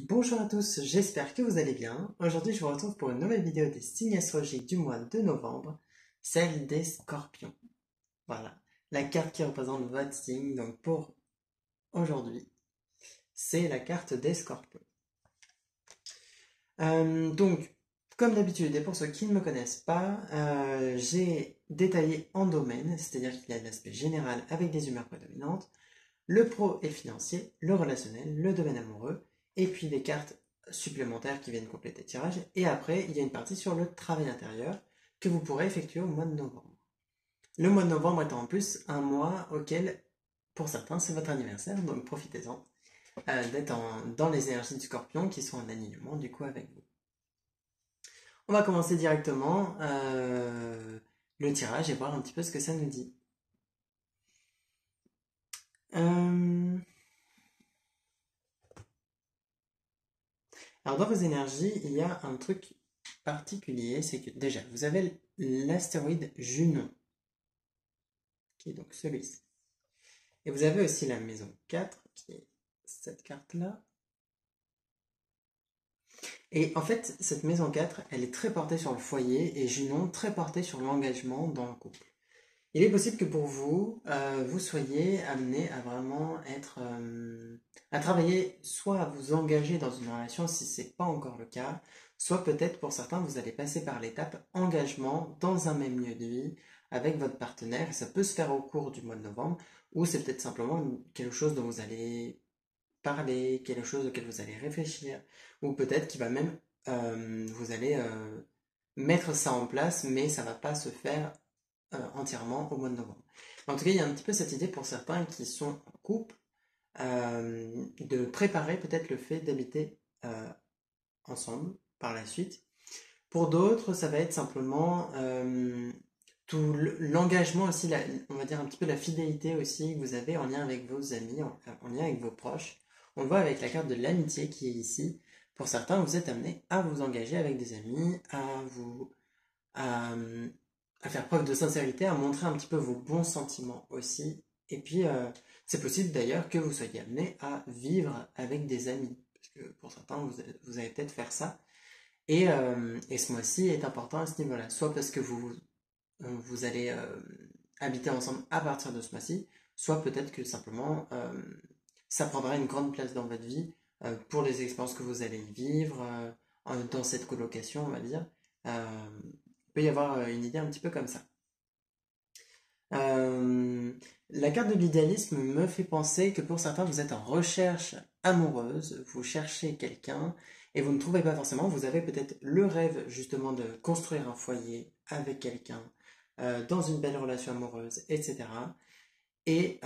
Bonjour à tous, j'espère que vous allez bien. Aujourd'hui, je vous retrouve pour une nouvelle vidéo des signes astrologiques du mois de novembre, celle des scorpions. Voilà, la carte qui représente votre signe, donc pour aujourd'hui, c'est la carte des scorpions. Donc, comme d'habitude, et pour ceux qui ne me connaissent pas, j'ai détaillé en domaine, c'est-à-dire qu'il y a l'aspect général avec des humeurs prédominantes, le pro et financier, le relationnel, le domaine amoureux, et puis des cartes supplémentaires qui viennent compléter le tirage. Et après, il y a une partie sur le travail intérieur que vous pourrez effectuer au mois de novembre. Le mois de novembre étant en plus un mois auquel, pour certains, c'est votre anniversaire, donc profitez-en d'être dans les énergies du scorpion qui sont en alignement du coup avec vous. On va commencer directement le tirage et voir un petit peu ce que ça nous dit. Euh, Alors dans vos énergies, il y a un truc particulier, c'est que déjà, vous avez l'astéroïde Junon, qui est donc celui-ci. Et vous avez aussi la maison 4, qui est cette carte-là. Et en fait, cette maison 4, elle est très portée sur le foyer, et Junon très portée sur l'engagement dans le couple. Il est possible que pour vous, vous soyez amené à vraiment être, à travailler, soit à vous engager dans une relation si ce n'est pas encore le cas, soit peut-être pour certains, vous allez passer par l'étape engagement dans un même lieu de vie avec votre partenaire. Et ça peut se faire au cours du mois de novembre, ou c'est peut-être simplement quelque chose dont vous allez parler, quelque chose auquel vous allez réfléchir, ou peut-être qu'il va même, vous allez mettre ça en place, mais ça ne va pas se faire entièrement au mois de novembre. En tout cas, il y a un petit peu cette idée pour certains qui sont en couple de préparer peut-être le fait d'habiter ensemble par la suite. Pour d'autres, ça va être simplement tout l'engagement aussi, on va dire un petit peu la fidélité aussi que vous avez en lien avec vos amis, en lien avec vos proches. On le voit avec la carte de l'amitié qui est ici. Pour certains, vous êtes amené à vous engager avec des amis, à, à faire preuve de sincérité, à montrer un petit peu vos bons sentiments aussi. Et puis, c'est possible d'ailleurs que vous soyez amené à vivre avec des amis. Parce que pour certains, vous allez peut-être faire ça. Et ce mois-ci est important à ce niveau-là. Soit parce que vous allez habiter ensemble à partir de ce mois-ci, soit peut-être que simplement ça prendra une grande place dans votre vie pour les expériences que vous allez vivre dans cette colocation, on va dire. Il peut y avoir une idée un petit peu comme ça. Euh, la carte de l'idéalisme me fait penser que pour certains, vous êtes en recherche amoureuse, vous cherchez quelqu'un et vous ne trouvez pas forcément, vous avez peut-être le rêve justement de construire un foyer avec quelqu'un, dans une belle relation amoureuse, etc. Et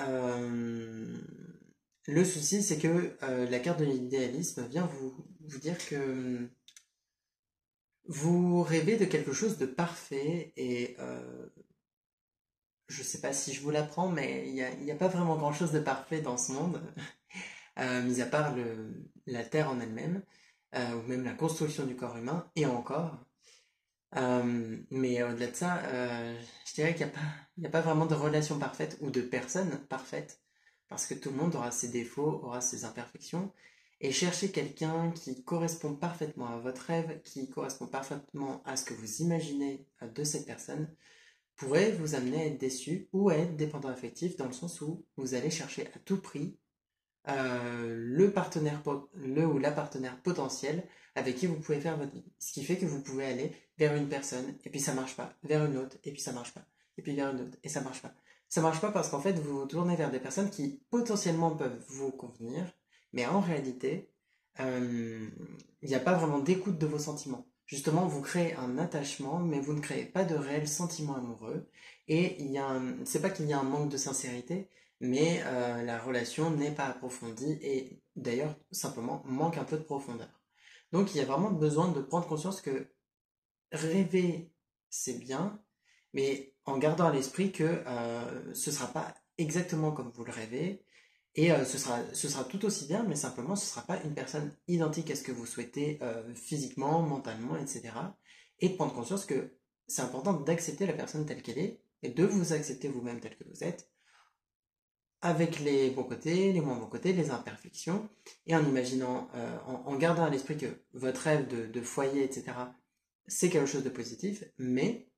le souci, c'est que la carte de l'idéalisme vient vous dire que vous rêvez de quelque chose de parfait et je sais pas si je vous l'apprends, mais il y a pas vraiment grand-chose de parfait dans ce monde, mis à part la Terre en elle-même, ou même la construction du corps humain, et encore. Mais au-delà de ça, je dirais qu'il n'y a pas vraiment de relation parfaite ou de personne parfaite, parce que tout le monde aura ses défauts, aura ses imperfections, et chercher quelqu'un qui correspond parfaitement à votre rêve, qui correspond parfaitement à ce que vous imaginez de cette personne, pourrait vous amener à être déçu ou à être dépendant affectif dans le sens où vous allez chercher à tout prix le ou la partenaire potentielle avec qui vous pouvez faire votre vie. Ce qui fait que vous pouvez aller vers une personne et puis ça marche pas, vers une autre et puis ça marche pas, et puis vers une autre et ça marche pas. Ça marche pas parce qu'en fait vous vous tournez vers des personnes qui potentiellement peuvent vous convenir, mais en réalité euh, il n'y a pas vraiment d'écoute de vos sentiments. Justement, vous créez un attachement, mais vous ne créez pas de réel sentiment amoureux. Et c'est pas qu'il y a un manque de sincérité, mais la relation n'est pas approfondie et d'ailleurs simplement manque un peu de profondeur. Donc il y a vraiment besoin de prendre conscience que rêver c'est bien, mais en gardant à l'esprit que ce ne sera pas exactement comme vous le rêvez et ce sera tout aussi bien, mais simplement ce ne sera pas une personne identique à ce que vous souhaitez physiquement, mentalement, etc. Et de prendre conscience que c'est important d'accepter la personne telle qu'elle est et de vous accepter vous-même tel que vous êtes avec les bons côtés, les moins bons côtés, les imperfections, et en imaginant, en gardant à l'esprit que votre rêve de foyer, etc., c'est quelque chose de positif, mais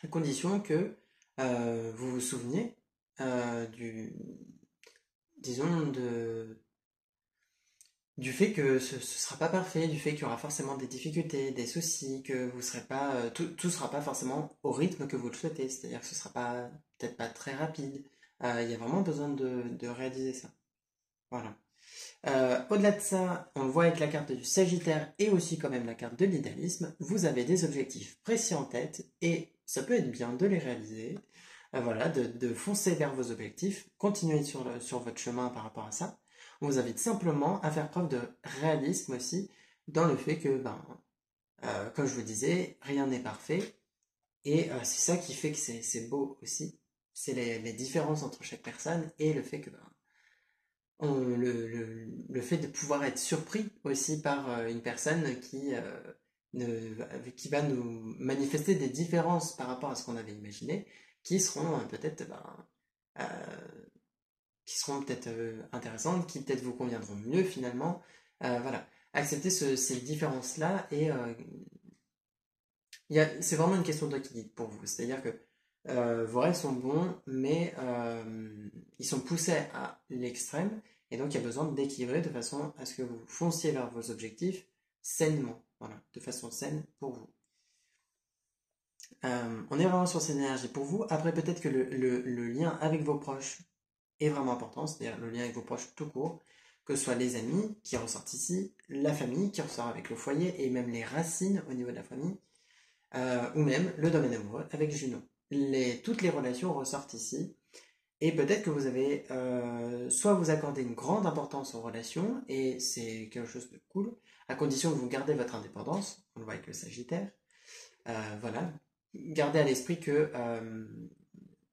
à condition que vous vous souveniez disons, du fait que ce ne sera pas parfait, du fait qu'il y aura forcément des difficultés, des soucis, que vous serez pas, tout sera pas forcément au rythme que vous le souhaitez, c'est-à-dire que ce sera pas, peut-être pas très rapide. Il y a vraiment besoin de réaliser ça. Voilà. Au-delà de ça, on le voit avec la carte du Sagittaire et aussi quand même la carte de l'idéalisme, vous avez des objectifs précis en tête et ça peut être bien de les réaliser. Voilà, de foncer vers vos objectifs, continuer sur votre chemin par rapport à ça. On vous invite simplement à faire preuve de réalisme aussi dans le fait que, comme je vous disais, rien n'est parfait et c'est ça qui fait que c'est beau aussi. C'est les différences entre chaque personne et le fait que le fait de pouvoir être surpris aussi par une personne qui va nous manifester des différences par rapport à ce qu'on avait imaginé, qui seront euh, intéressantes, qui peut-être vous conviendront mieux finalement. Voilà, accepter ces différences-là et c'est vraiment une question d'équilibre pour vous. C'est-à-dire que vos rêves sont bons, mais ils sont poussés à l'extrême, et donc il y a besoin d'équilibrer de façon à ce que vous fonciez vers vos objectifs sainement, voilà, de façon saine pour vous. On est vraiment sur cette énergie pour vous. Après, peut-être que le lien avec vos proches est vraiment important, c'est-à-dire le lien avec vos proches tout court, que ce soit les amis qui ressortent ici, la famille qui ressort avec le foyer, et même les racines au niveau de la famille, ou même le domaine amoureux avec Junon. Toutes les relations ressortent ici, et peut-être que vous avez soit vous accordez une grande importance aux relations, et c'est quelque chose de cool, à condition que vous gardez votre indépendance, on le voit avec le Sagittaire, voilà, gardez à l'esprit que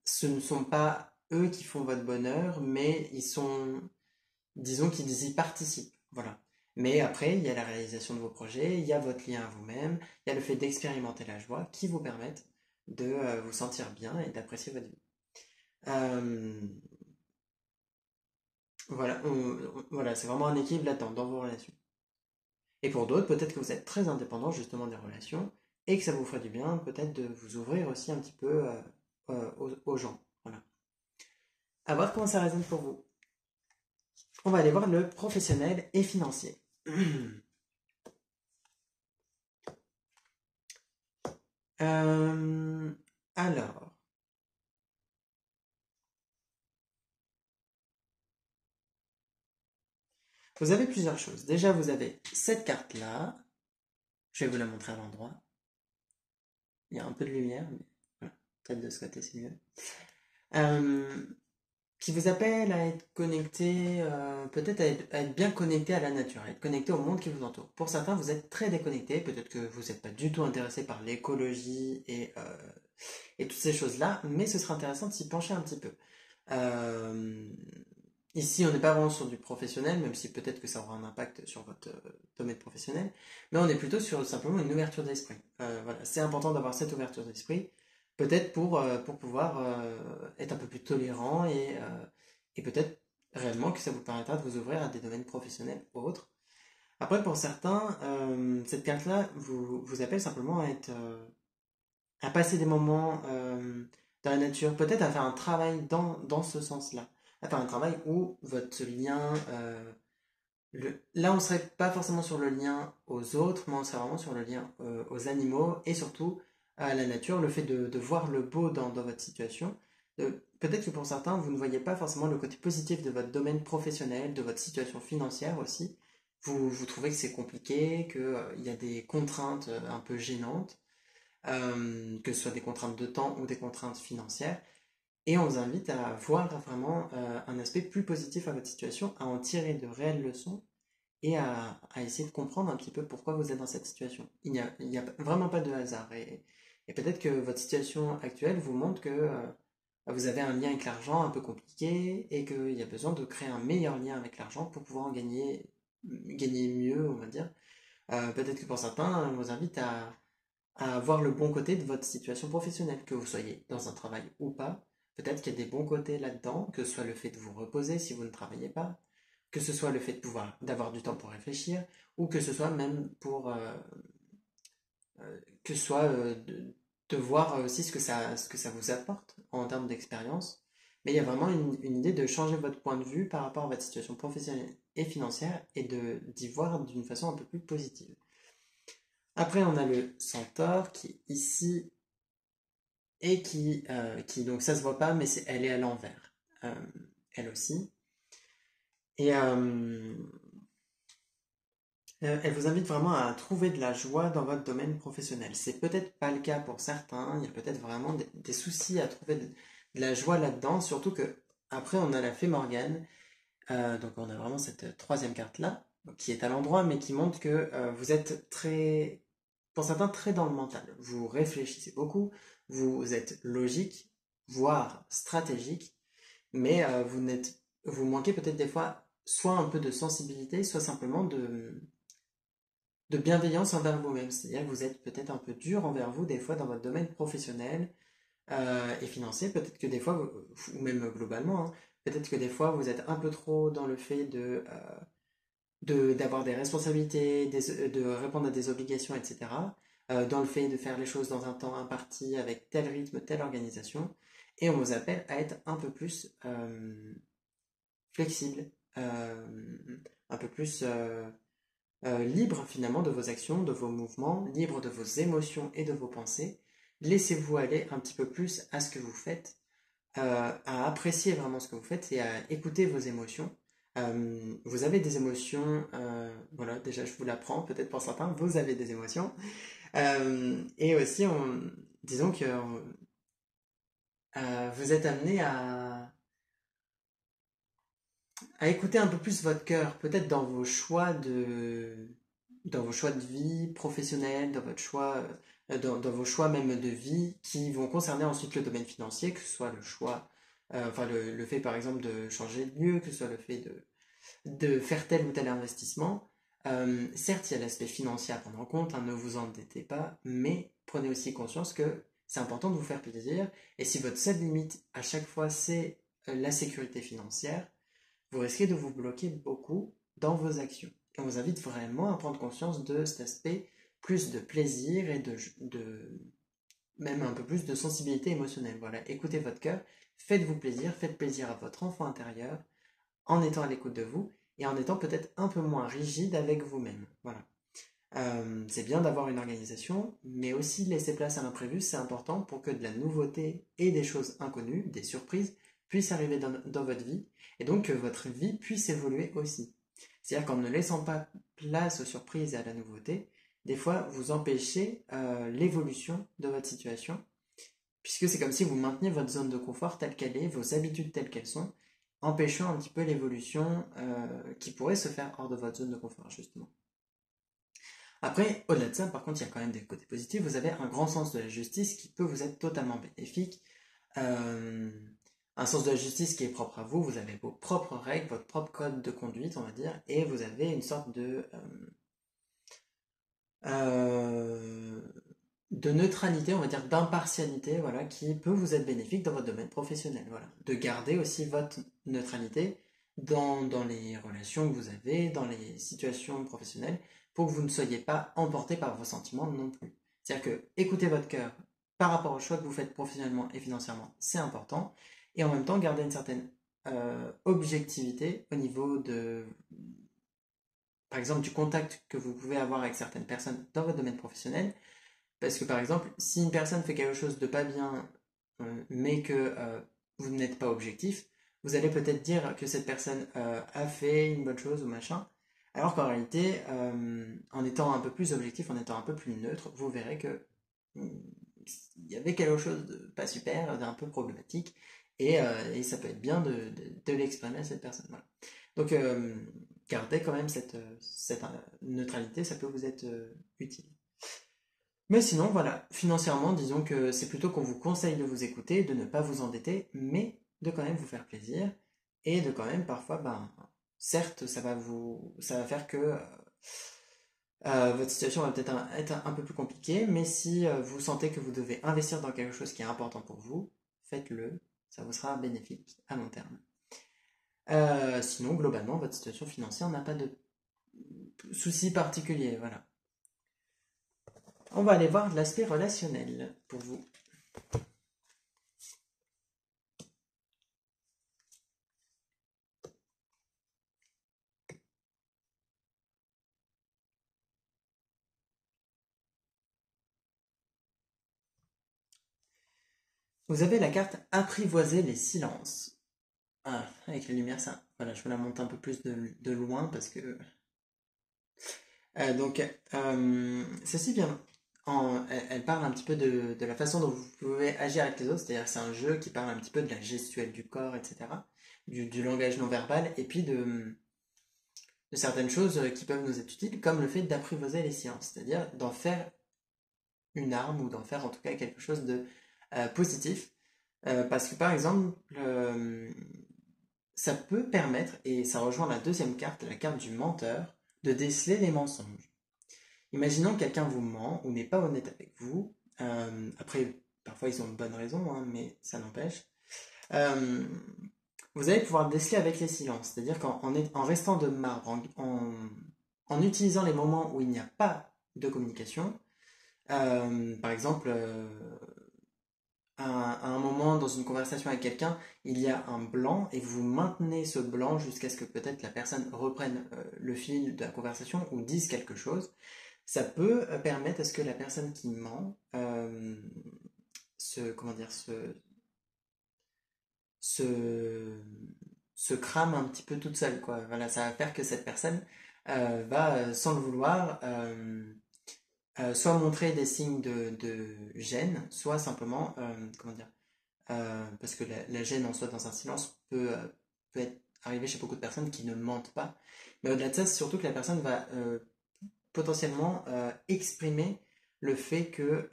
ce ne sont pas eux qui font votre bonheur, mais disons qu'ils y participent, voilà. Mais après, il y a la réalisation de vos projets, il y a votre lien à vous-même, il y a le fait d'expérimenter la joie qui vous permettent de vous sentir bien et d'apprécier votre vie. Euh, voilà, voilà, c'est vraiment un équilibre là-dedans, dans vos relations. Et pour d'autres, peut-être que vous êtes très indépendant justement des relations et que ça vous ferait du bien peut-être de vous ouvrir aussi un petit peu aux gens. Voilà. À voir comment ça résonne pour vous. On va aller voir le professionnel et financier. Euh, alors, vous avez plusieurs choses. Déjà, vous avez cette carte-là. Je vais vous la montrer à l'endroit. Il y a un peu de lumière, mais voilà. Peut-être de ce côté, c'est mieux. Euh, qui vous appelle à être connecté, peut-être à être bien connecté à la nature, à être connecté au monde qui vous entoure. Pour certains, vous êtes très déconnecté, peut-être que vous n'êtes pas du tout intéressé par l'écologie et toutes ces choses-là, mais ce sera intéressant de s'y pencher un petit peu. Euh, Ici, on n'est pas vraiment sur du professionnel, même si peut-être que ça aura un impact sur votre domaine professionnel, mais on est plutôt sur simplement une ouverture d'esprit. Voilà, c'est important d'avoir cette ouverture d'esprit, peut-être pour pouvoir être un peu plus tolérant et peut-être réellement que ça vous permettra de vous ouvrir à des domaines professionnels autres. Après, pour certains, cette carte-là vous appelle simplement à passer des moments dans la nature, peut-être à faire un travail dans ce sens-là, à faire un travail où votre lien, là on serait pas forcément sur le lien aux autres, mais on serait vraiment sur le lien aux animaux et surtout à la nature, le fait de voir le beau dans votre situation. Peut-être que pour certains, vous ne voyez pas forcément le côté positif de votre domaine professionnel, de votre situation financière aussi. Vous trouvez que c'est compliqué, qu'il y a des contraintes un peu gênantes, que ce soit des contraintes de temps ou des contraintes financières. Et on vous invite à voir vraiment un aspect plus positif à votre situation, à en tirer de réelles leçons et à essayer de comprendre un petit peu pourquoi vous êtes dans cette situation. Il n'y a vraiment pas de hasard. Et peut-être que votre situation actuelle vous montre que vous avez un lien avec l'argent un peu compliqué et qu'il y a besoin de créer un meilleur lien avec l'argent pour pouvoir en gagner mieux, on va dire. Peut-être que pour certains, on vous invite à voir le bon côté de votre situation professionnelle, que vous soyez dans un travail ou pas. Peut-être qu'il y a des bons côtés là-dedans, que ce soit le fait de vous reposer si vous ne travaillez pas, que ce soit le fait de pouvoir d'avoir du temps pour réfléchir, ou que ce soit même pour que ce soit de voir aussi ce que ça vous apporte en termes d'expérience. Mais il y a vraiment une idée de changer votre point de vue par rapport à votre situation professionnelle et financière et d'y voir d'une façon un peu plus positive. Après, on a le centaure qui est ici et qui donc ça se voit pas, mais elle est à l'envers, euh, elle aussi. Et elle vous invite vraiment à trouver de la joie dans votre domaine professionnel. C'est peut-être pas le cas pour certains, il y a peut-être vraiment des soucis à trouver de la joie là-dedans, surtout que après on a la fée Morgane, donc on a vraiment cette troisième carte-là, qui est à l'endroit, mais qui montre que vous êtes très, pour certains, très dans le mental. Vous réfléchissez beaucoup, vous êtes logique, voire stratégique, mais vous manquez peut-être des fois soit un peu de sensibilité, soit simplement de bienveillance envers vous-même. C'est-à-dire que vous êtes peut-être un peu dur envers vous des fois dans votre domaine professionnel et financier. Peut-être que des fois, ou même globalement, hein, peut-être que des fois vous êtes un peu trop dans le fait d'avoir des responsabilités, de répondre à des obligations, etc. Dans le fait de faire les choses dans un temps imparti, avec tel rythme, telle organisation. Et on vous appelle à être un peu plus flexible, un peu plus libre finalement de vos actions, de vos mouvements, libre de vos émotions et de vos pensées. Laissez-vous aller un petit peu plus à ce que vous faites, à apprécier vraiment ce que vous faites et à écouter vos émotions. Vous avez des émotions, voilà, déjà je vous l'apprends, peut-être pour certains, vous avez des émotions. Et aussi, disons que vous êtes amené à écouter un peu plus votre cœur, peut-être dans vos choix de vie professionnelle, dans votre choix, dans vos choix même de vie qui vont concerner ensuite le domaine financier, que ce soit le choix, enfin le fait par exemple de changer de lieu, que ce soit le fait de faire tel ou tel investissement. Certes, il y a l'aspect financier à prendre en compte, hein, ne vous endettez pas, mais prenez aussi conscience que c'est important de vous faire plaisir, et si votre seule limite à chaque fois c'est la sécurité financière, vous risquez de vous bloquer beaucoup dans vos actions. Et on vous invite vraiment à prendre conscience de cet aspect plus de plaisir et même un peu plus de sensibilité émotionnelle. Voilà, écoutez votre cœur, faites-vous plaisir, faites plaisir à votre enfant intérieur en étant à l'écoute de vous et en étant peut-être un peu moins rigide avec vous-même. Voilà. C'est bien d'avoir une organisation, mais aussi laisser place à l'imprévu, c'est important pour que de la nouveauté et des choses inconnues, des surprises, puissent arriver dans votre vie, et donc que votre vie puisse évoluer aussi. C'est-à-dire qu'en ne laissant pas place aux surprises et à la nouveauté, des fois vous empêchez l'évolution de votre situation, puisque c'est comme si vous mainteniez votre zone de confort telle qu'elle est, vos habitudes telles qu'elles sont, empêchant un petit peu l'évolution qui pourrait se faire hors de votre zone de confort, justement. Après, au-delà de ça, par contre, il y a quand même des côtés positifs. Vous avez un grand sens de la justice qui peut vous être totalement bénéfique. Euh, un sens de la justice qui est propre à vous. Vous avez vos propres règles, votre propre code de conduite, on va dire, et vous avez une sorte euh, de neutralité, on va dire d'impartialité, voilà, qui peut vous être bénéfique dans votre domaine professionnel. Voilà. De garder aussi votre neutralité dans les relations que vous avez, dans les situations professionnelles, pour que vous ne soyez pas emporté par vos sentiments non plus. C'est-à-dire que écouter votre cœur par rapport aux choix que vous faites professionnellement et financièrement, c'est important, et en même temps garder une certaine objectivité au niveau par exemple, du contact que vous pouvez avoir avec certaines personnes dans votre domaine professionnel, parce que par exemple, si une personne fait quelque chose de pas bien, mais que vous n'êtes pas objectif, vous allez peut-être dire que cette personne a fait une bonne chose ou machin, alors qu'en réalité, en étant un peu plus objectif, en étant un peu plus neutre, vous verrez que il y avait quelque chose de pas super, d'un peu problématique, et ça peut être bien de l'exprimer à cette personne. Voilà. Donc, gardez quand même cette neutralité, ça peut vous être utile. Mais sinon, voilà, financièrement, disons que c'est plutôt qu'on vous conseille de vous écouter, de ne pas vous endetter, mais de quand même vous faire plaisir, et de quand même parfois, ben, certes, ça va faire que votre situation va peut-être être un peu plus compliquée, mais si vous sentez que vous devez investir dans quelque chose qui est important pour vous, faites-le. ça vous sera bénéfique à long terme. Sinon, globalement, votre situation financière n'a pas de soucis particuliers, voilà. On va aller voir l'aspect relationnel pour vous. Vous avez la carte apprivoiser les silences. Ah, avec la lumière, ça. Voilà, je vous la monte un peu plus de loin parce que. Donc, ceci vient. Elle parle un petit peu de la façon dont vous pouvez agir avec les autres, c'est-à-dire que c'est un jeu qui parle un petit peu de la gestuelle du corps, etc., du langage non verbal, et puis de certaines choses qui peuvent nous être utiles, comme le fait d'apprivoiser les silences, c'est-à-dire d'en faire une arme ou d'en faire en tout cas quelque chose de positif. Parce que par exemple, ça peut permettre, et ça rejoint la deuxième carte, la carte du menteur, de déceler les mensonges. Imaginons que quelqu'un vous ment ou n'est pas honnête avec vous. Après, parfois ils ont de bonnes raisons, hein, mais ça n'empêche. Euh, Vous allez pouvoir déceler avec les silences, c'est-à-dire en restant de marbre, en utilisant les moments où il n'y a pas de communication. Par exemple, à un moment dans une conversation avec quelqu'un, il y a un blanc et vous maintenez ce blanc jusqu'à ce que peut-être la personne reprenne le fil de la conversation ou dise quelque chose. Ça peut permettre à ce que la personne qui ment comment dire, se, se crame un petit peu toute seule, quoi. Voilà, ça va faire que cette personne va, sans le vouloir, soit montrer des signes de gêne, soit simplement, comment dire, parce que la gêne en soi dans un silence peut être arrivée chez beaucoup de personnes qui ne mentent pas. Mais au-delà de ça, c'est surtout que la personne va potentiellement exprimer le fait que,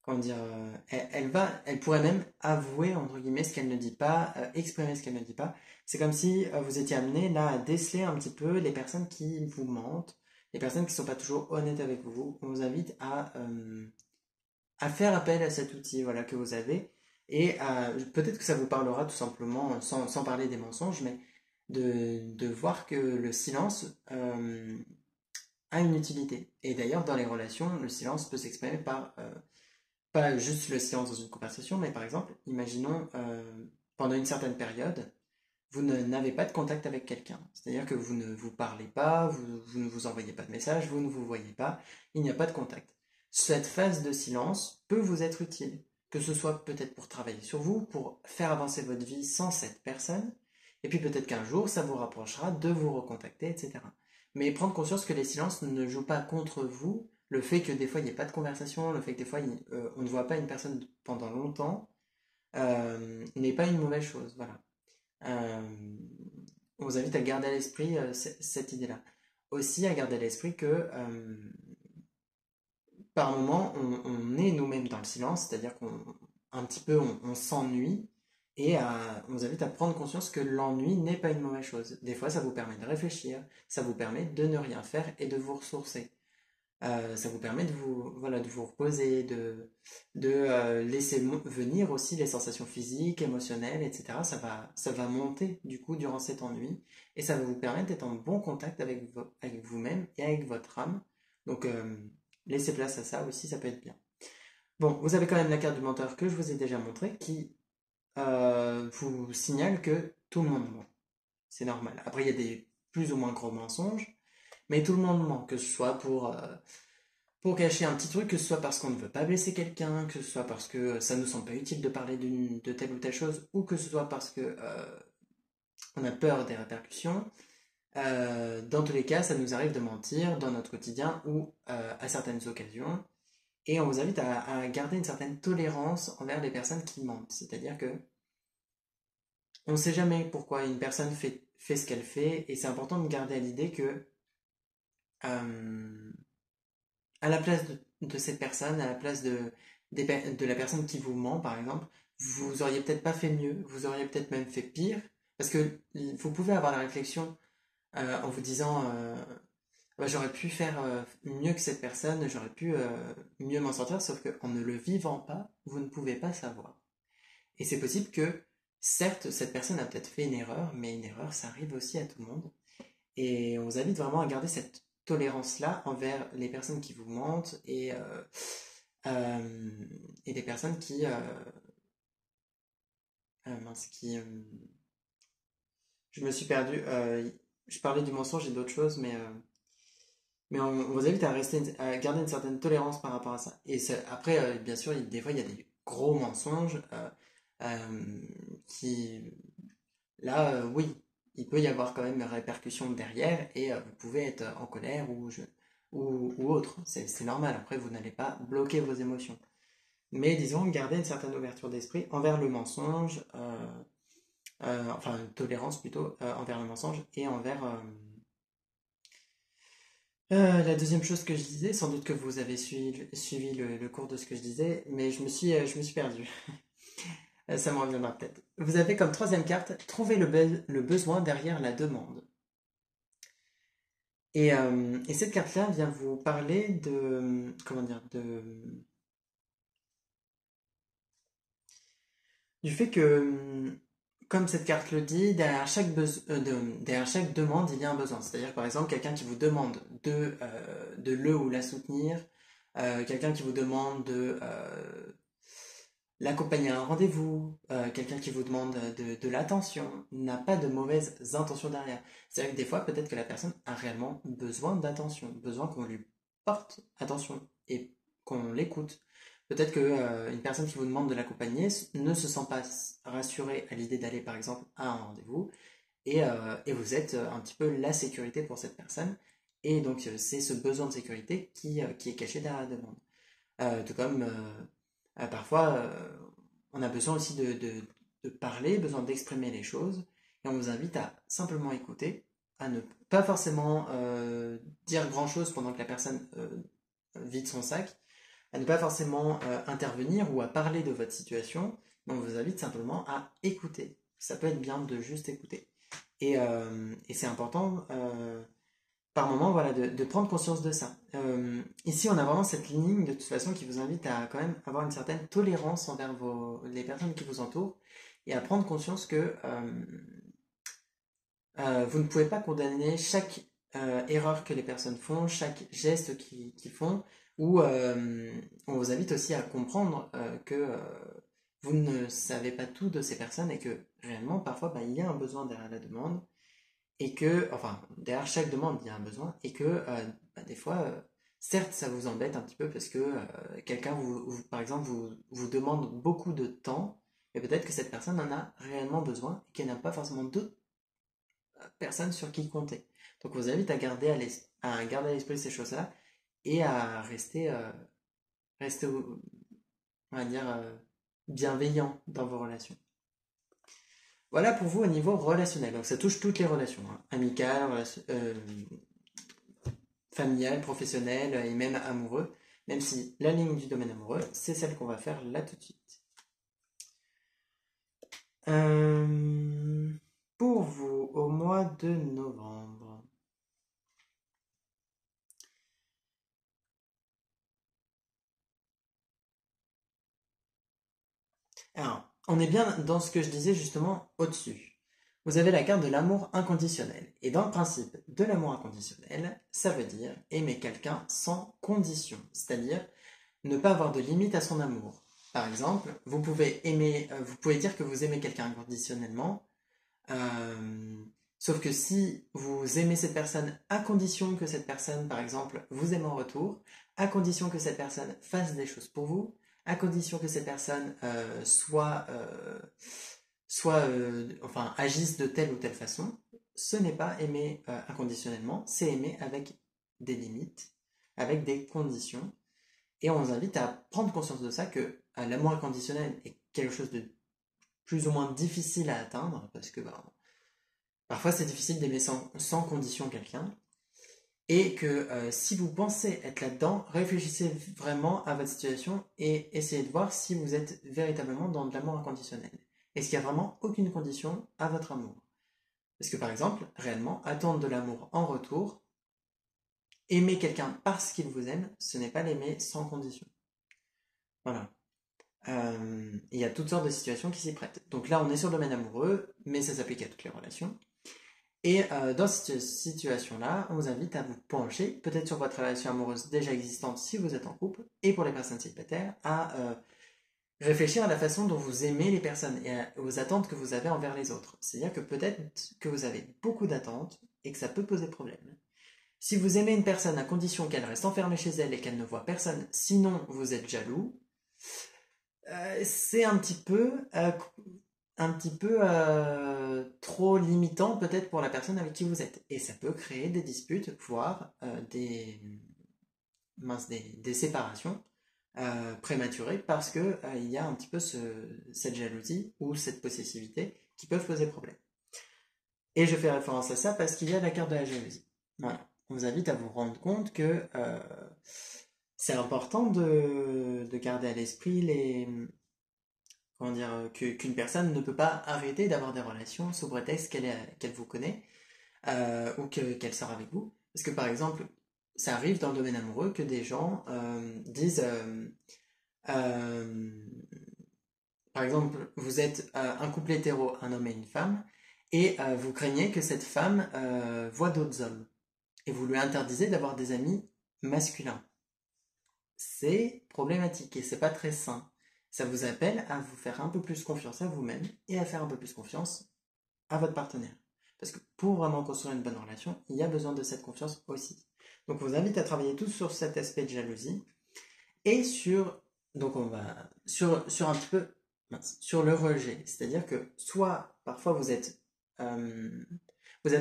comment dire, elle pourrait même avouer entre guillemets ce qu'elle ne dit pas, exprimer ce qu'elle ne dit pas. C'est comme si vous étiez amené là à déceler un petit peu les personnes qui vous mentent, les personnes qui ne sont pas toujours honnêtes avec vous. On vous invite à faire appel à cet outil, voilà, que vous avez, et peut-être que ça vous parlera tout simplement, sans parler des mensonges, mais de voir que le silence a une utilité. Et d'ailleurs, dans les relations, le silence peut s'exprimer par pas juste le silence dans une conversation, mais par exemple, imaginons pendant une certaine période, n'avez pas de contact avec quelqu'un. C'est-à-dire que vous ne vous parlez pas, vous ne vous envoyez pas de messages, vous ne vous voyez pas, il n'y a pas de contact. Cette phase de silence peut vous être utile, que ce soit peut-être pour travailler sur vous, pour faire avancer votre vie sans cette personne, et puis peut-être qu'un jour, ça vous rapprochera de vous recontacter, etc. Mais prendre conscience que les silences ne jouent pas contre vous, le fait que des fois il n'y ait pas de conversation, le fait que des fois on ne voit pas une personne pendant longtemps, n'est pas une mauvaise chose. Voilà. Euh, on vous invite à garder à l'esprit cette idée-là. Aussi à garder à l'esprit que par moment on est nous-mêmes dans le silence, c'est-à-dire qu'un petit peu on s'ennuie et on vous invite à prendre conscience que l'ennui n'est pas une mauvaise chose. Des fois ça vous permet de réfléchir, ça vous permet de ne rien faire et de vous ressourcer. Ça vous permet voilà, de vous reposer, de laisser venir aussi les sensations physiques, émotionnelles, etc. Ça va monter du coup durant cet ennui et ça va vous permettre d'être en bon contact avec vous-même et avec votre âme. Donc laissez place à ça aussi, ça peut être bien. Bon, vous avez quand même la carte du menteur que je vous ai déjà montrée qui vous signale que tout le monde ment. C'est normal. Après, il y a des plus ou moins gros mensonges, mais tout le monde ment, que ce soit pour cacher un petit truc, que ce soit parce qu'on ne veut pas blesser quelqu'un, que ce soit parce que ça nous semble pas utile de parler de telle ou telle chose, ou que ce soit parce que on a peur des répercussions. Dans tous les cas, ça nous arrive de mentir dans notre quotidien ou à certaines occasions. Et on vous invite à garder une certaine tolérance envers les personnes qui mentent. C'est-à-dire que on ne sait jamais pourquoi une personne fait ce qu'elle fait, et c'est important de garder à l'idée que euh, à la place de cette personne, à la place de la personne qui vous ment, par exemple, vous auriez peut-être pas fait mieux, vous auriez peut-être même fait pire, parce que vous pouvez avoir la réflexion en vous disant bah, j'aurais pu faire mieux que cette personne, j'aurais pu mieux m'en sortir, sauf qu'en ne le vivant pas, vous ne pouvez pas savoir. Et c'est possible que, certes, cette personne a peut-être fait une erreur, mais une erreur, ça arrive aussi à tout le monde. Et on vous invite vraiment à garder cette tolérance-là envers les personnes qui vous mentent euh, et des personnes qui je me suis perdu. Je parlais du mensonge et d'autres choses, mais on vous invite à garder une certaine tolérance par rapport à ça. Et après, bien sûr, des fois, il y a des gros mensonges euh, qui, là, oui, il peut y avoir quand même une répercussion derrière et vous pouvez être en colère ou autre. C'est normal. Après, vous n'allez pas bloquer vos émotions. Mais disons, garder une certaine ouverture d'esprit envers le mensonge, enfin, une tolérance plutôt envers le mensonge et envers la deuxième chose que je disais, sans doute que vous avez suivi le cours de ce que je disais, mais je me suis perdu. Ça me reviendra peut-être. Vous avez comme troisième carte, trouver le besoin derrière la demande. Et cette carte-là vient vous parler de, comment dire, du fait que, comme cette carte le dit, derrière chaque demande, il y a un besoin. C'est-à-dire, par exemple, quelqu'un qui vous demande de le ou la soutenir, quelqu'un qui vous demande de l'accompagner à un rendez-vous, quelqu'un qui vous demande de l'attention, n'a pas de mauvaises intentions derrière. C'est-à-dire que des fois, peut-être que la personne a réellement besoin d'attention, besoin qu'on lui porte attention et qu'on l'écoute. Peut-être que une personne qui vous demande de l'accompagner ne se sent pas rassurée à l'idée d'aller par exemple à un rendez-vous et vous êtes un petit peu la sécurité pour cette personne. Et donc c'est ce besoin de sécurité qui est caché derrière la demande. Tout comme parfois on a besoin aussi de parler, besoin d'exprimer les choses, et on vous invite à simplement écouter, à ne pas forcément dire grand-chose pendant que la personne vide son sac, à ne pas forcément intervenir ou à parler de votre situation, mais on vous invite simplement à écouter. Ça peut être bien de juste écouter. Et c'est important par moment voilà, de prendre conscience de ça. Ici, on a vraiment cette ligne de toute façon qui vous invite à quand même avoir une certaine tolérance envers les personnes qui vous entourent et à prendre conscience que vous ne pouvez pas condamner chaque erreur que les personnes font, chaque geste qu'ils font, ou on vous invite aussi à comprendre que vous ne savez pas tout de ces personnes et que réellement, parfois, bah, il y a un besoin derrière la demande et que, enfin, derrière chaque demande, il y a un besoin, et que bah, des fois, certes, ça vous embête un petit peu parce que quelqu'un, par exemple, vous demande beaucoup de temps, mais peut-être que cette personne en a réellement besoin et qu'elle n'a pas forcément d'autres personnes sur qui compter. Donc, on vous invite à garder à l'esprit ces choses-là et à rester on va dire, bienveillant dans vos relations. Voilà pour vous au niveau relationnel. Donc ça touche toutes les relations, hein. Amicales, familiales, professionnelles et même amoureux. Même si la ligne du domaine amoureux, c'est celle qu'on va faire là tout de suite. Euh, pour vous, au mois de novembre. Alors, on est bien dans ce que je disais justement au-dessus. Vous avez la carte de l'amour inconditionnel. Et dans le principe de l'amour inconditionnel, ça veut dire aimer quelqu'un sans condition. C'est-à-dire ne pas avoir de limite à son amour. Par exemple, vous pouvez dire que vous aimez quelqu'un inconditionnellement, euh, sauf que si vous aimez cette personne à condition que cette personne, par exemple, vous aime en retour, à condition que cette personne fasse des choses pour vous, à condition que cette personne enfin, agisse de telle ou telle façon, ce n'est pas aimer inconditionnellement, c'est aimer avec des limites, avec des conditions, et on vous invite à prendre conscience de ça, que l'amour inconditionnel est quelque chose de plus ou moins difficile à atteindre, parce que bah, parfois c'est difficile d'aimer sans condition quelqu'un, et que si vous pensez être là-dedans, réfléchissez vraiment à votre situation et essayez de voir si vous êtes véritablement dans de l'amour inconditionnel. Est-ce qu'il n'y a vraiment aucune condition à votre amour? Parce que par exemple, réellement, attendre de l'amour en retour, aimer quelqu'un parce qu'il vous aime, ce n'est pas l'aimer sans condition. Voilà. Il y a toutes sortes de situations qui s'y prêtent. Donc là, on est sur le domaine amoureux, mais ça s'applique à toutes les relations. Et dans cette situation-là, on vous invite à vous pencher, peut-être sur votre relation amoureuse déjà existante si vous êtes en couple, et pour les personnes célibataires, à réfléchir à la façon dont vous aimez les personnes et aux attentes que vous avez envers les autres. C'est-à-dire que peut-être que vous avez beaucoup d'attentes et que ça peut poser problème. Si vous aimez une personne à condition qu'elle reste enfermée chez elle et qu'elle ne voit personne, sinon vous êtes jaloux, c'est un petit peu trop limitant peut-être pour la personne avec qui vous êtes. Et ça peut créer des disputes, voire des séparations prématurées parce que il y a un petit peu cette jalousie ou cette possessivité qui peuvent poser problème. Et je fais référence à ça parce qu'il y a la carte de la jalousie. Voilà. On vous invite à vous rendre compte que c'est important de garder à l'esprit comment dire, qu'une personne ne peut pas arrêter d'avoir des relations sous prétexte qu'elle vous connaît ou qu'elle sort avec vous. Parce que par exemple, ça arrive dans le domaine amoureux que des gens disent, euh, par exemple, vous êtes un couple hétéro, un homme et une femme, et vous craignez que cette femme voit d'autres hommes, et vous lui interdisez d'avoir des amis masculins. C'est problématique et c'est pas très sain. Ça vous appelle à vous faire un peu plus confiance à vous-même et à faire un peu plus confiance à votre partenaire. Parce que pour vraiment construire une bonne relation, il y a besoin de cette confiance aussi. Donc on vous invite à travailler tous sur cet aspect de jalousie et donc on va, sur un petit peu, sur le rejet. C'est-à-dire que soit parfois vous avez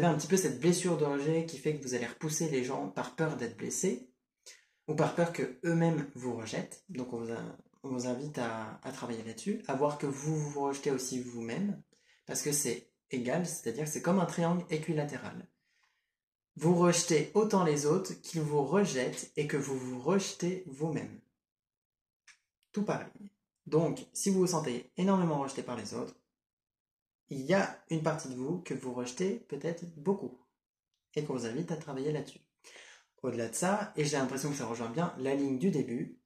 un petit peu cette blessure de rejet qui fait que vous allez repousser les gens par peur d'être blessés ou par peur que eux-mêmes vous rejettent. Donc on vous invite à travailler là-dessus, à voir que vous vous rejetez aussi vous-même, parce que c'est égal, c'est-à-dire que c'est comme un triangle équilatéral. Vous rejetez autant les autres qu'ils vous rejettent et que vous vous rejetez vous-même. Tout pareil. Donc, si vous vous sentez énormément rejeté par les autres, il y a une partie de vous que vous rejetez peut-être beaucoup et qu'on vous invite à travailler là-dessus. Au-delà de ça, et j'ai l'impression que ça rejoint bien la ligne du début,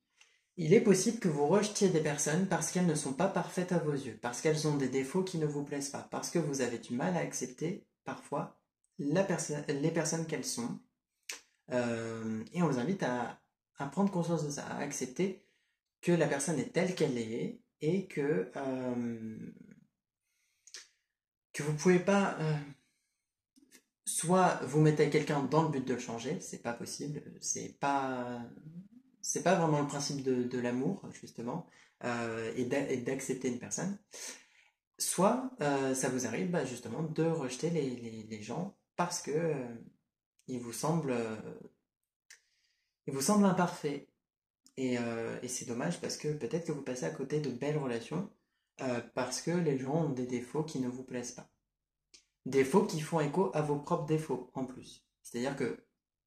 il est possible que vous rejetiez des personnes parce qu'elles ne sont pas parfaites à vos yeux, parce qu'elles ont des défauts qui ne vous plaisent pas, parce que vous avez du mal à accepter parfois les personnes qu'elles sont. Et on vous invite à prendre conscience de ça, à accepter que la personne est telle qu'elle est et que vous pouvez pas soit vous mettez quelqu'un dans le but de le changer, c'est pas possible, c'est pas vraiment le principe de l'amour justement et d'accepter une personne. Soit ça vous arrive justement de rejeter les gens parce que ils vous semblent imparfaits. Et c'est dommage parce que peut-être que vous passez à côté de belles relations parce que les gens ont des défauts qui ne vous plaisent pas. Défauts qui font écho à vos propres défauts en plus. C'est-à-dire que,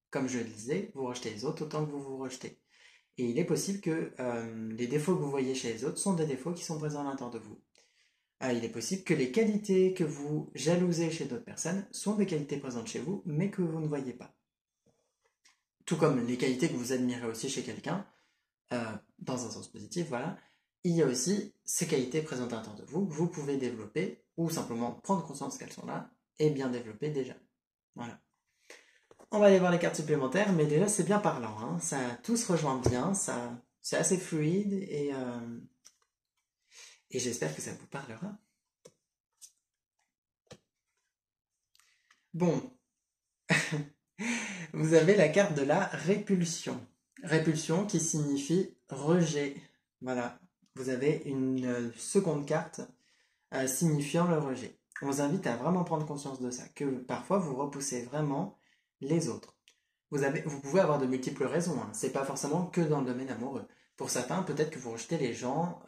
comme je le disais, vous rejetez les autres autant que vous vous rejetez. Et il est possible que les défauts que vous voyez chez les autres sont des défauts qui sont présents à l'intérieur de vous. Il est possible que les qualités que vous jalousez chez d'autres personnes sont des qualités présentes chez vous, mais que vous ne voyez pas. Tout comme les qualités que vous admirez aussi chez quelqu'un, dans un sens positif, voilà, il y a aussi ces qualités présentes à l'intérieur de vous que vous pouvez développer ou simplement prendre conscience qu'elles sont là et bien développer déjà. Voilà. On va aller voir les cartes supplémentaires, mais déjà c'est bien parlant, hein. Ça tout se rejoint bien, c'est assez fluide et j'espère que ça vous parlera. Bon, vous avez la carte de la répulsion. Répulsion qui signifie rejet. Voilà, vous avez une seconde carte signifiant le rejet. On vous invite à vraiment prendre conscience de ça, que parfois vous repoussez vraiment les autres. Vous pouvez avoir de multiples raisons, hein. C'est pas forcément que dans le domaine amoureux. Pour certains, peut-être que vous rejetez les gens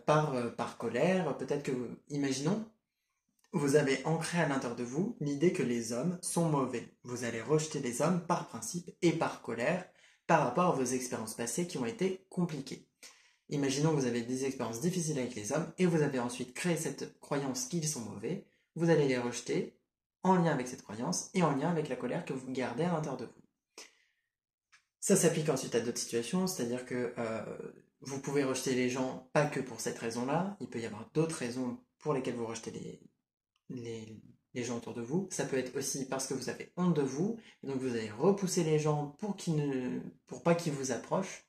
par colère, peut-être que, imaginons, vous avez ancré à l'intérieur de vous l'idée que les hommes sont mauvais. Vous allez rejeter les hommes par principe et par colère par rapport à vos expériences passées qui ont été compliquées. Imaginons que vous avez des expériences difficiles avec les hommes et vous avez ensuite créé cette croyance qu'ils sont mauvais. Vous allez les rejeter en lien avec cette croyance et en lien avec la colère que vous gardez à l'intérieur de vous. Ça s'applique ensuite à d'autres situations, c'est-à-dire que vous pouvez rejeter les gens pas que pour cette raison-là, il peut y avoir d'autres raisons pour lesquelles vous rejetez les, les gens autour de vous. Ça peut être aussi parce que vous avez honte de vous, et donc vous allez repousser les gens pour pas qu'ils vous approchent.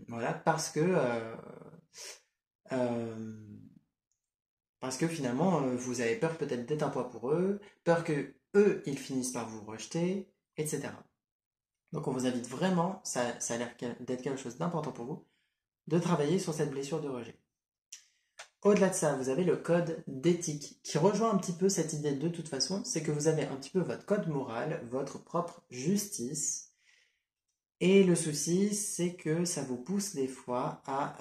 Voilà, euh, parce que finalement, vous avez peur peut-être d'être un poids pour eux, peur que eux, ils finissent par vous rejeter, etc. Donc on vous invite vraiment, ça a l'air d'être quelque chose d'important pour vous, de travailler sur cette blessure de rejet. Au-delà de ça, vous avez le code d'éthique qui rejoint un petit peu cette idée de toute façon, c'est que vous avez un petit peu votre code moral, votre propre justice. Et le souci, c'est que ça vous pousse des fois à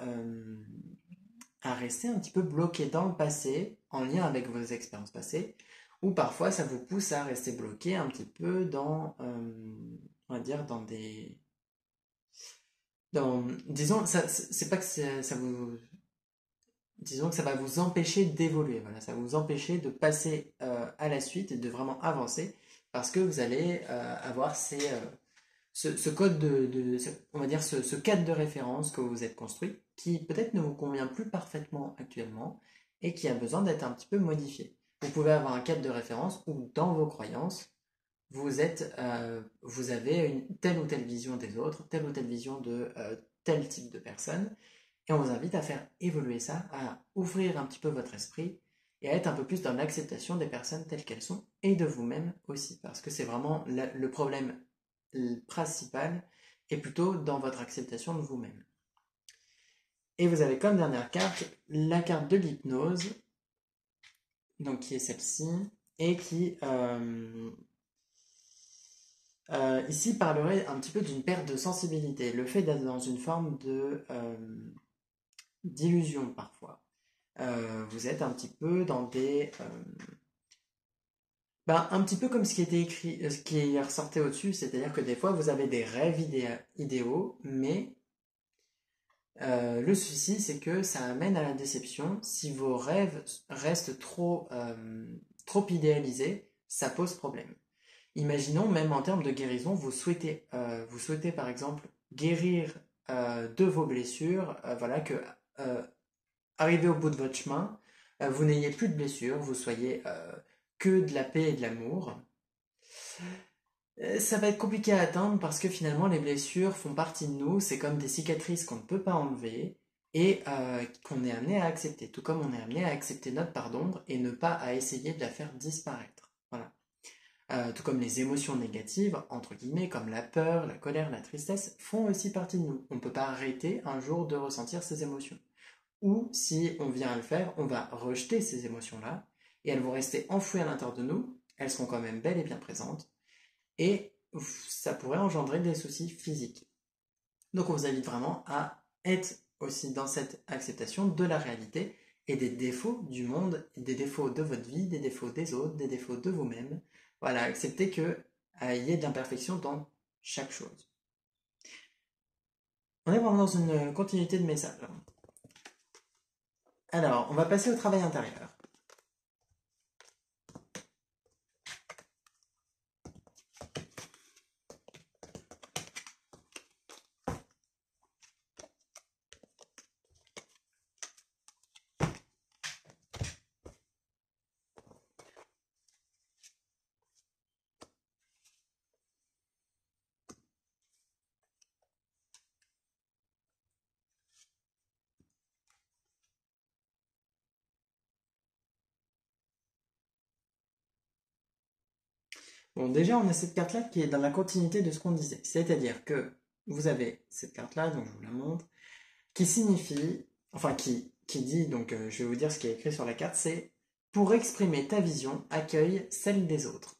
rester un petit peu bloqué dans le passé, en lien avec vos expériences passées, ou parfois ça vous pousse à rester bloqué un petit peu on va dire, disons, c'est pas que ça vous, disons que ça va vous empêcher d'évoluer, voilà, ça va vous empêcher de passer à la suite et de vraiment avancer, parce que vous allez avoir ce code on va dire ce cadre de référence que vous vous êtes construit, qui peut-être ne vous convient plus parfaitement actuellement et qui a besoin d'être un petit peu modifié. Vous pouvez avoir un cadre de référence où dans vos croyances, vous avez une telle ou telle vision des autres, telle ou telle vision de tel type de personne, et on vous invite à faire évoluer ça, à ouvrir un petit peu votre esprit et à être un peu plus dans l'acceptation des personnes telles qu'elles sont et de vous-même aussi, parce que c'est vraiment le problème principal est plutôt dans votre acceptation de vous-même. Et vous avez comme dernière carte la carte de l'hypnose, donc qui est celle-ci, et qui ici parlerait un petit peu d'une perte de sensibilité, le fait d'être dans une forme d'illusion parfois. Vous êtes un petit peu dans un petit peu comme ce qui était écrit, ce qui ressortait au-dessus, c'est-à-dire que des fois vous avez des rêves idéaux, mais le souci c'est que ça amène à la déception. Si vos rêves restent trop idéalisés, ça pose problème. Imaginons même en termes de guérison, vous souhaitez par exemple guérir de vos blessures, voilà que euh, arrivé au bout de votre chemin, vous n'ayez plus de blessures, vous soyez que de la paix et de l'amour. Ça va être compliqué à atteindre parce que finalement les blessures font partie de nous, c'est comme des cicatrices qu'on ne peut pas enlever et qu'on est amené à accepter, tout comme on est amené à accepter notre part d'ombre et ne pas à essayer de la faire disparaître. Voilà. Tout comme les émotions négatives, entre guillemets, comme la peur, la colère, la tristesse, font aussi partie de nous. On ne peut pas arrêter un jour de ressentir ces émotions. Ou si on vient à le faire, on va rejeter ces émotions-là et elles vont rester enfouies à l'intérieur de nous, elles seront quand même belles et bien présentes et ça pourrait engendrer des soucis physiques. Donc on vous invite vraiment à être aussi dans cette acceptation de la réalité et des défauts du monde, des défauts de votre vie, des défauts des autres, des défauts de vous-même. Voilà, accepter qu'il y ait de l'imperfection dans chaque chose. On est vraiment dans une continuité de messages. Alors, on va passer au travail intérieur. Bon, déjà, on a cette carte-là qui est dans la continuité de ce qu'on disait. C'est-à-dire que vous avez cette carte-là, donc je vous la montre, qui signifie, enfin qui dit, donc je vais vous dire ce qui est écrit sur la carte, c'est pour exprimer ta vision, accueille celle des autres.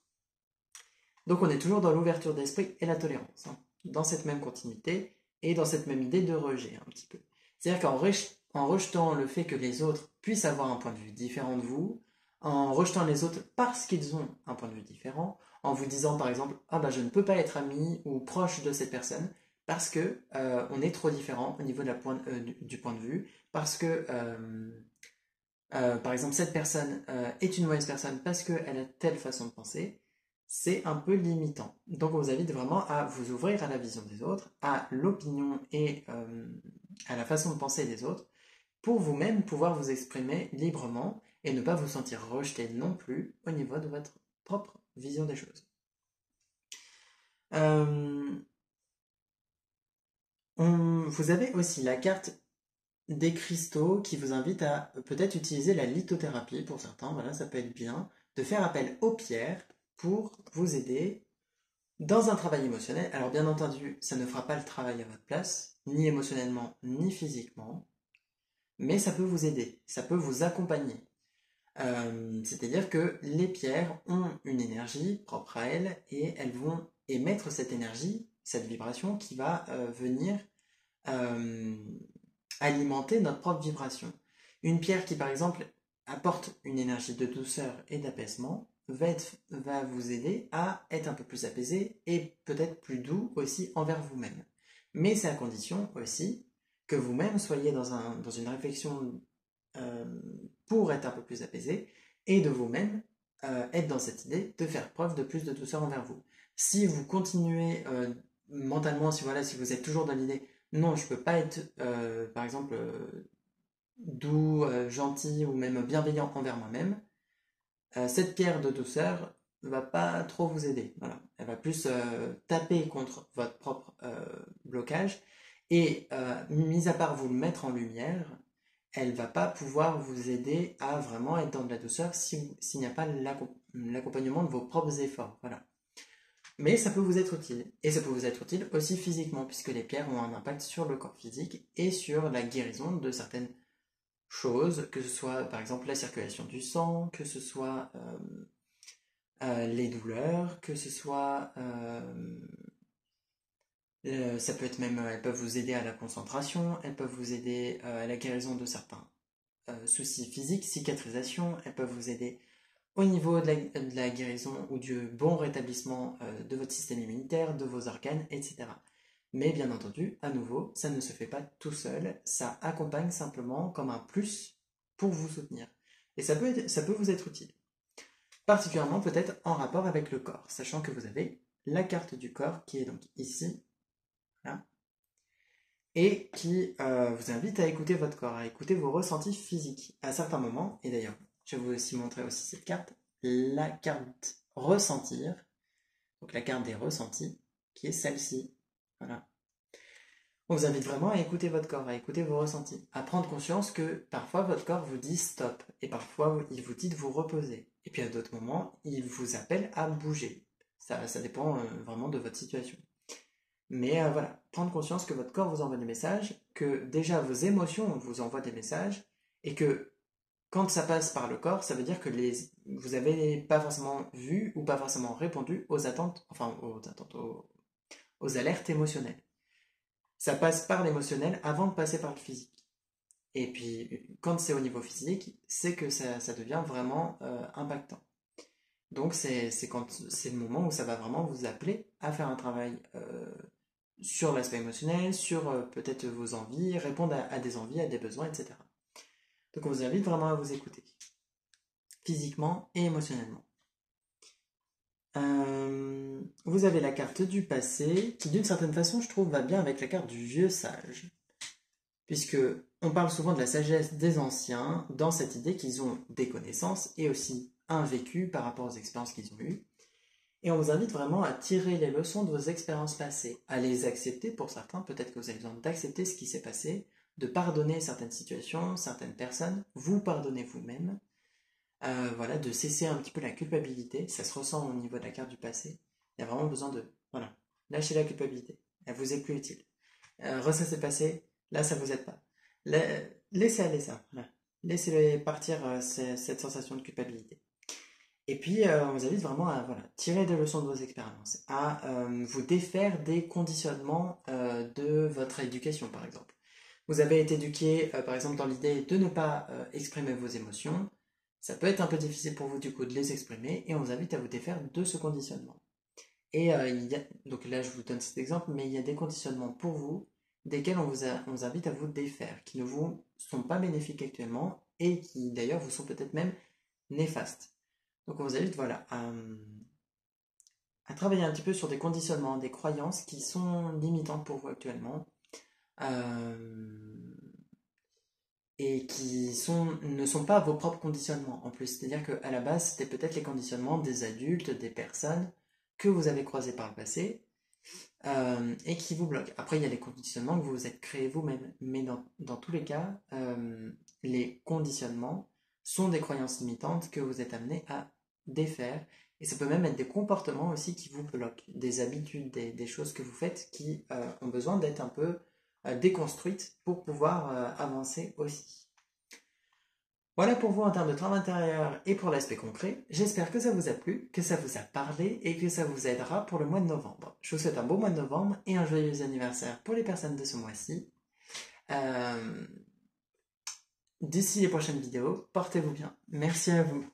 Donc on est toujours dans l'ouverture d'esprit et la tolérance, hein, dans cette même continuité et dans cette même idée de rejet un petit peu. C'est-à-dire qu'en rejetant le fait que les autres puissent avoir un point de vue différent de vous, en rejetant les autres parce qu'ils ont un point de vue différent, en vous disant par exemple ah bah je ne peux pas être ami ou proche de cette personne parce que on est trop différent au niveau de du point de vue, parce que par exemple cette personne est une mauvaise personne parce qu'elle a telle façon de penser, c'est un peu limitant. Donc on vous invite vraiment à vous ouvrir à la vision des autres, à l'opinion et à la façon de penser des autres, pour vous-même pouvoir vous exprimer librement et ne pas vous sentir rejeté non plus au niveau de votre propre vision des choses. Vous avez aussi la carte des cristaux qui vous invite à peut-être utiliser la lithothérapie pour certains. Voilà, ça peut être bien de faire appel aux pierres pour vous aider dans un travail émotionnel. Alors bien entendu, ça ne fera pas le travail à votre place, ni émotionnellement, ni physiquement, mais ça peut vous aider, ça peut vous accompagner. C'est-à-dire que les pierres ont une énergie propre à elles et elles vont émettre cette énergie, cette vibration qui va venir euh, alimenter notre propre vibration. Une pierre qui par exemple apporte une énergie de douceur et d'apaisement va vous aider à être un peu plus apaisé et peut-être plus doux aussi envers vous-même. Mais c'est à condition aussi que vous-même soyez dans une réflexion euh, pour être un peu plus apaisé et de vous-même être dans cette idée de faire preuve de plus de douceur envers vous. Si vous continuez mentalement, si vous êtes toujours dans l'idée non, je peux pas être par exemple doux, gentil ou même bienveillant envers moi-même, cette pierre de douceur va pas trop vous aider. Voilà. Elle va plus taper contre votre propre blocage et mis à part vous le mettre en lumière, elle va pas pouvoir vous aider à vraiment être dans de la douceur s'il n'y a pas l'accompagnement de vos propres efforts. Voilà. Mais ça peut vous être utile. Et ça peut vous être utile aussi physiquement, puisque les pierres ont un impact sur le corps physique et sur la guérison de certaines choses, que ce soit par exemple la circulation du sang, que ce soit les douleurs, que ce soit... ça peut être même... elles peuvent vous aider à la concentration, elles peuvent vous aider à la guérison de certains soucis physiques, cicatrisation, elles peuvent vous aider au niveau de la guérison ou du bon rétablissement de votre système immunitaire, de vos organes, etc. Mais bien entendu, à nouveau, ça ne se fait pas tout seul, ça accompagne simplement comme un plus pour vous soutenir. Et ça peut vous être utile. Particulièrement peut-être en rapport avec le corps, sachant que vous avez la carte du corps qui est donc ici, là, et qui vous invite à écouter votre corps, à écouter vos ressentis physiques à certains moments. Et d'ailleurs, je vais vous aussi montrer aussi cette carte, la carte ressentir, donc la carte des ressentis, qui est celle-ci. Voilà. On vous invite vraiment à écouter votre corps, à écouter vos ressentis, à prendre conscience que parfois votre corps vous dit stop, et parfois il vous dit de vous reposer. Et puis à d'autres moments, il vous appelle à bouger. Ça dépend vraiment de votre situation. Mais voilà, prendre conscience que votre corps vous envoie des messages, que déjà vos émotions vous envoient des messages, et que quand ça passe par le corps, ça veut dire que vous n'avez pas forcément vu ou pas forcément répondu aux attentes, aux alertes émotionnelles. Ça passe par l'émotionnel avant de passer par le physique. Et puis, quand c'est au niveau physique, c'est que ça devient vraiment impactant. Donc, c'est le moment où ça va vraiment vous appeler à faire un travail sur l'aspect émotionnel, sur peut-être vos envies, répondre à des envies, à des besoins, etc. Donc, on vous invite vraiment à vous écouter, physiquement et émotionnellement. Vous avez la carte du passé, qui d'une certaine façon, je trouve, va bien avec la carte du vieux sage. Puisque on parle souvent de la sagesse des anciens, dans cette idée qu'ils ont des connaissances et aussi un vécu par rapport aux expériences qu'ils ont eues. Et on vous invite vraiment à tirer les leçons de vos expériences passées, à les accepter pour certains, peut-être que vous avez besoin d'accepter ce qui s'est passé, de pardonner certaines situations, certaines personnes, vous pardonner vous-même, voilà, de cesser un petit peu la culpabilité, ça se ressent au niveau de la carte du passé, il y a vraiment besoin de, voilà, lâcher la culpabilité, elle vous est plus utile. Ressasser le passé, là ça vous aide pas. Laissez aller ça, voilà. Laissez partir cette sensation de culpabilité. Et puis, on vous invite vraiment à voilà, tirer des leçons de vos expériences, à vous défaire des conditionnements de votre éducation, par exemple. Vous avez été éduqué, par exemple, dans l'idée de ne pas exprimer vos émotions. Ça peut être un peu difficile pour vous, du coup, de les exprimer, et on vous invite à vous défaire de ce conditionnement. Et donc là, je vous donne cet exemple, mais il y a des conditionnements pour vous, desquels on vous invite à vous défaire, qui ne vous sont pas bénéfiques actuellement, et qui d'ailleurs vous sont peut-être même néfastes. Donc on vous invite voilà, à travailler un petit peu sur des conditionnements, des croyances qui sont limitantes pour vous actuellement, euh, et qui ne sont pas vos propres conditionnements en plus. C'est-à-dire qu'à la base, c'était peut-être les conditionnements des adultes, des personnes que vous avez croisées par le passé et qui vous bloquent. Après, il y a les conditionnements que vous vous êtes créés vous-même. Mais dans tous les cas, les conditionnements sont des croyances limitantes que vous êtes amenés à défaire. Et ça peut même être des comportements aussi qui vous bloquent, des habitudes, des choses que vous faites qui ont besoin d'être un peu déconstruites pour pouvoir avancer aussi. Voilà pour vous en termes de travail intérieur et pour l'aspect concret. J'espère que ça vous a plu, que ça vous a parlé et que ça vous aidera pour le mois de novembre. Je vous souhaite un beau mois de novembre et un joyeux anniversaire pour les personnes de ce mois-ci. D'ici les prochaines vidéos, portez-vous bien. Merci à vous.